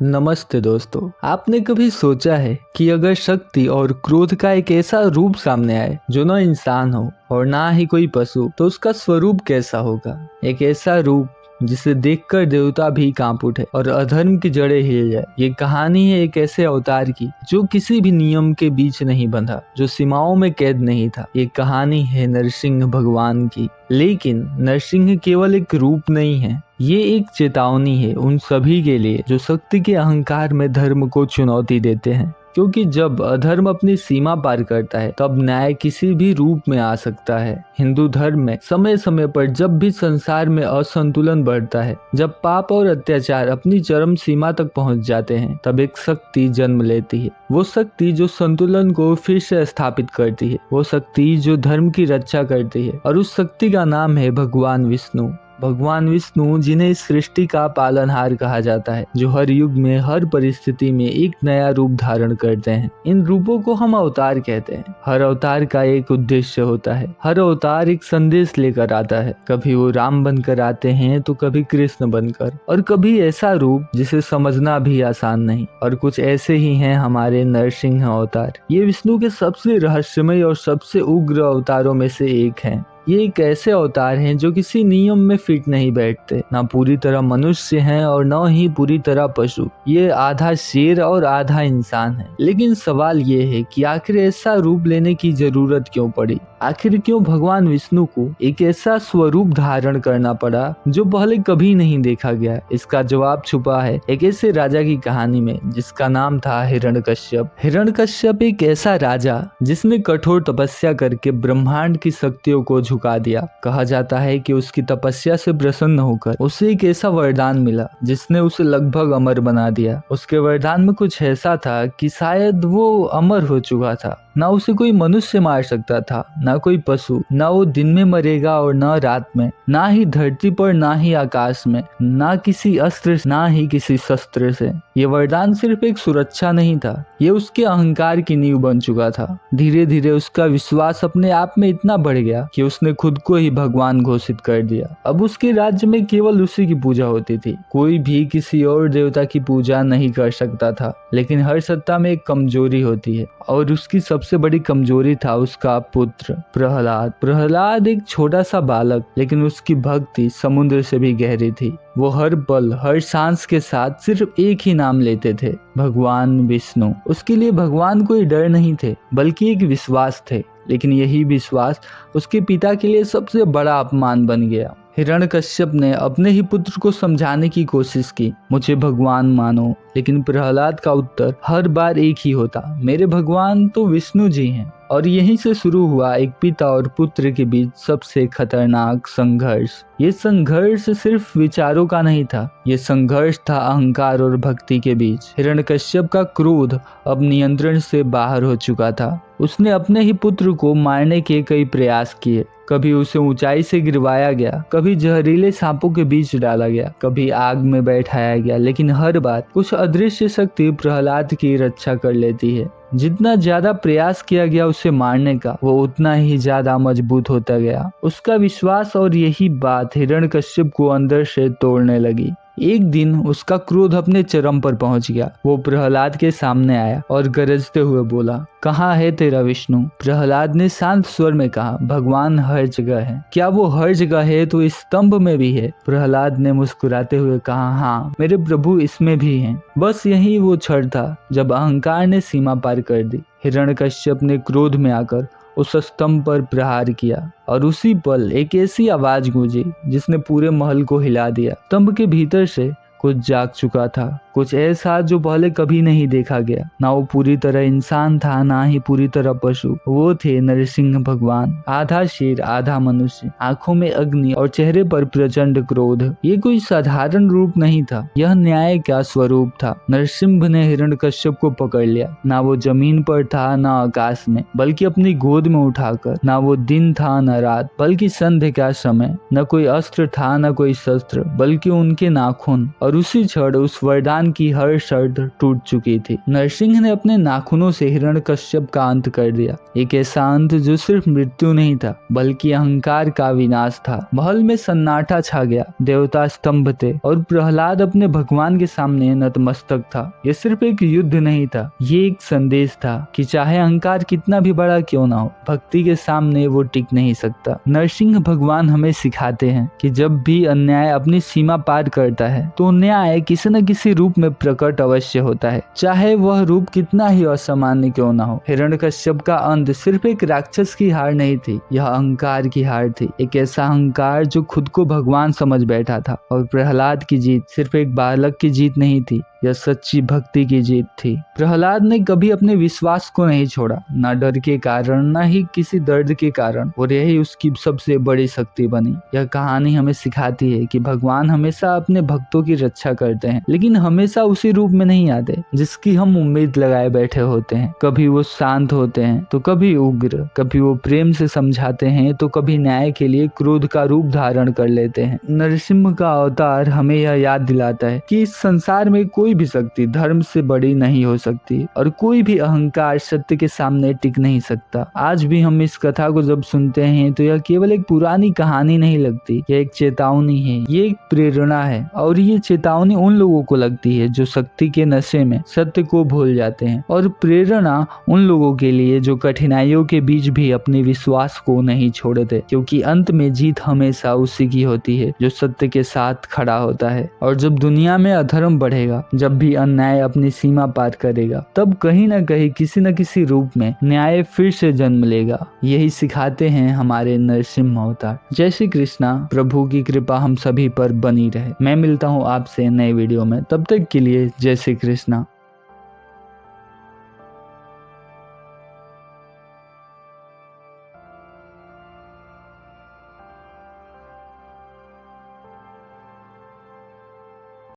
नमस्ते दोस्तों। आपने कभी सोचा है कि अगर शक्ति और क्रोध का एक ऐसा रूप सामने आए जो न इंसान हो और ना ही कोई पशु, तो उसका स्वरूप कैसा होगा? एक ऐसा रूप जिसे देखकर देवता भी कांप उठे और अधर्म की जड़ें हिल जाए। ये कहानी है एक ऐसे अवतार की जो किसी भी नियम के बीच नहीं बंधा, जो सीमाओं में कैद नहीं था। ये कहानी है नरसिंह भगवान की। लेकिन नरसिंह केवल एक रूप नहीं है, ये एक चेतावनी है उन सभी के लिए जो शक्ति के अहंकार में धर्म को चुनौती देते हैं। क्योंकि जब अधर्म अपनी सीमा पार करता है तब न्याय किसी भी रूप में आ सकता है। हिंदू धर्म में समय समय पर जब भी संसार में असंतुलन बढ़ता है, जब पाप और अत्याचार अपनी चरम सीमा तक पहुंच जाते हैं, तब एक शक्ति जन्म लेती है। वो शक्ति जो संतुलन को फिर से स्थापित करती है, वो शक्ति जो धर्म की रक्षा करती है। और उस शक्ति का नाम है भगवान विष्णु। भगवान विष्णु, जिन्हें इस सृष्टि का पालनहार कहा जाता है, जो हर युग में हर परिस्थिति में एक नया रूप धारण करते हैं। इन रूपों को हम अवतार कहते हैं। हर अवतार का एक उद्देश्य होता है, हर अवतार एक संदेश लेकर आता है। कभी वो राम बनकर आते हैं तो कभी कृष्ण बनकर, और कभी ऐसा रूप जिसे समझना भी आसान नहीं। और कुछ ऐसे ही हैं हमारे नरसिंह अवतार। ये विष्णु के सबसे रहस्यमय और सबसे उग्र अवतारों में से एक हैं। ये एक ऐसे अवतार हैं जो किसी नियम में फिट नहीं बैठते, ना पूरी तरह मनुष्य हैं और न ही पूरी तरह पशु। ये आधा शेर और आधा इंसान है। लेकिन सवाल ये है कि आखिर ऐसा रूप लेने की जरूरत क्यों पड़ी? आखिर क्यों भगवान विष्णु को एक ऐसा स्वरूप धारण करना पड़ा जो पहले कभी नहीं देखा गया? इसका जवाब छुपा है एक ऐसे राजा की कहानी में जिसका नाम था हिरण्यकश्यप। हिरण्यकश्यप एक ऐसा राजा जिसने कठोर तपस्या करके ब्रह्मांड की शक्तियों को झुका दिया। कहा जाता है कि उसकी तपस्या से प्रसन्न होकर उसे एक ऐसा वरदान मिला जिसने उसे लगभग अमर बना दिया। उसके वरदान में कुछ ऐसा था कि शायद वो अमर हो चुका था। ना उसे कोई मनुष्य मार सकता था, ना कोई पशु, ना वो दिन में मरेगा और ना रात में, ना ही धरती पर, ना ही आकाश में, ना किसी अस्त्र, ना ही किसी शस्त्र से। ये वरदान सिर्फ एक सुरक्षा नहीं था, ये उसके अहंकार की नींव बन चुका था। धीरे धीरे उसका विश्वास अपने आप में इतना बढ़ गया कि उसने खुद को ही भगवान घोषित कर दिया। अब उसके राज्य में केवल उसी की पूजा होती थी, कोई भी किसी और देवता की पूजा नहीं कर सकता था। लेकिन हर सत्ता में एक कमजोरी होती है, और उसकी सबसे बड़ी कमजोरी था उसका पुत्र प्रहलाद। प्रहलाद एक छोटा सा बालक, लेकिन उसकी भक्ति समुद्र से भी गहरी थी। वो हर पल, हर सांस के साथ सिर्फ एक ही नाम लेते थे, भगवान विष्णु। उसके लिए भगवान कोई डर नहीं थे, बल्कि एक विश्वास थे। लेकिन यही विश्वास उसके पिता के लिए सबसे बड़ा अपमान बन गया। हिरण्यकश्यप ने अपने ही पुत्र को समझाने की कोशिश की, मुझे भगवान मानो। लेकिन प्रहलाद का उत्तर हर बार एक ही होता, मेरे भगवान तो विष्णु जी हैं। और यहीं से शुरू हुआ एक पिता और पुत्र के बीच सबसे खतरनाक संघर्ष। ये संघर्ष सिर्फ विचारों का नहीं था, ये संघर्ष था अहंकार और भक्ति के बीच। हिरण्यकश्यप का क्रोध अब नियंत्रण से बाहर हो चुका था। उसने अपने ही पुत्र को मारने के कई प्रयास किए। कभी उसे ऊंचाई से गिरवाया गया, कभी जहरीले सांपों के बीच डाला गया, कभी आग में बैठाया गया। लेकिन हर बार कुछ अदृश्य शक्ति प्रहलाद की रक्षा कर लेती है। जितना ज्यादा प्रयास किया गया उसे मारने का, वो उतना ही ज्यादा मजबूत होता गया। उसका विश्वास और यही बात हिरण्यकश्यप को अंदर से तोड़ने लगी। एक दिन उसका क्रोध अपने चरम पर पहुंच गया। वो प्रहलाद के सामने आया और गरजते हुए बोला, कहाँ है तेरा विष्णु? प्रहलाद ने शांत स्वर में कहा, भगवान हर जगह है। क्या वो हर जगह है तो इस स्तंभ में भी है? प्रहलाद ने मुस्कुराते हुए कहा, हाँ मेरे प्रभु, इसमें भी हैं। बस यही वो क्षण था जब अहंकार ने सीमा पार कर दी। हिरण्यकश्यप ने क्रोध में आकर उस स्तंभ पर प्रहार किया, और उसी पल एक ऐसी आवाज गूंजी जिसने पूरे महल को हिला दिया। स्तंभ के भीतर से कुछ जाग चुका था, कुछ ऐसा जो पहले कभी नहीं देखा गया। ना वो पूरी तरह इंसान था, ना ही पूरी तरह पशु। वो थे नरसिंह भगवान, आधा शेर आधा मनुष्य, आंखों में अग्नि और चेहरे पर प्रचंड क्रोध। ये कोई साधारण रूप नहीं था, यह न्याय का स्वरूप था। नरसिंह ने हिरण्यकश्यप को पकड़ लिया। ना वो जमीन पर था, ना आकाश में, बल्कि अपनी गोद में उठाकर। ना वो दिन था, न रात, बल्कि संध्या का समय। न कोई अस्त्र था, न कोई शस्त्र, बल्कि उनके नाखून। और और उसी क्षण उस वरदान की हर शर्त टूट चुकी थी। नरसिंह ने अपने नाखूनों से हिरण्यकश्यप का अंत कर दिया। एक ऐसा अंत जो सिर्फ मृत्यु नहीं था बल्कि अहंकार का विनाश था। महल में सन्नाटा छा गया, देवता स्तंभ थे और प्रहलाद अपने भगवान के सामने नतमस्तक था। यह सिर्फ एक युद्ध नहीं था, ये एक संदेश था कि चाहे अहंकार कितना भी बड़ा क्यों ना हो, भक्ति के सामने वो टिक नहीं सकता। नरसिंह भगवान हमें सिखाते हैं कि जब भी अन्याय अपनी सीमा पार करता है तो न्याय किसी न किसी रूप में प्रकट अवश्य होता है, चाहे वह रूप कितना ही असामान्य क्यों ना हो। हिरण्यकश्यप का अंत सिर्फ एक राक्षस की हार नहीं थी, यह अहंकार की हार थी। एक ऐसा अहंकार जो खुद को भगवान समझ बैठा था। और प्रहलाद की जीत सिर्फ एक बालक की जीत नहीं थी, यह सच्ची भक्ति की जीत थी। प्रहलाद ने कभी अपने विश्वास को नहीं छोड़ा, न डर के कारण न ही किसी दर्द के कारण, और यही उसकी सबसे बड़ी शक्ति बनी। यह कहानी हमें सिखाती है कि भगवान हमेशा अपने भक्तों की रक्षा करते हैं, लेकिन हमेशा उसी रूप में नहीं आते जिसकी हम उम्मीद लगाए बैठे होते हैं। कभी वो शांत होते हैं तो कभी उग्र, कभी वो प्रेम से समझाते हैं तो कभी न्याय के लिए क्रोध का रूप धारण कर लेते हैं। नरसिंह का अवतार हमें यह याद दिलाता है कि इस संसार में कोई भी शक्ति धर्म से बड़ी नहीं हो सकती और कोई भी अहंकार सत्य के सामने टिक नहीं सकता। आज भी हम इस कथा को जब सुनते हैं तो यह केवल एक पुरानी कहानी नहीं लगती, यह एक चेतावनी है, ये एक प्रेरणा है। और ये चेतावनी उन लोगों को लगती है जो शक्ति के नशे में सत्य को भूल जाते हैं, और प्रेरणा उन लोगों के लिए जो कठिनाइयों के बीच भी अपने विश्वास को नहीं छोड़ते, क्योंकि अंत में जीत हमेशा उसी की होती है जो सत्य के साथ खड़ा होता है। और जब दुनिया में अधर्म बढ़ेगा, जब भी अन्याय अपनी सीमा पार करेगा, तब कहीं ना कहीं किसी न किसी रूप में न्याय फिर से जन्म लेगा। यही सिखाते हैं हमारे नरसिंह अवतार। जय श्री कृष्णा। प्रभु की कृपा हम सभी पर बनी रहे। मैं मिलता हूँ आपसे नए वीडियो में, तब तक के लिए जय श्री कृष्णा।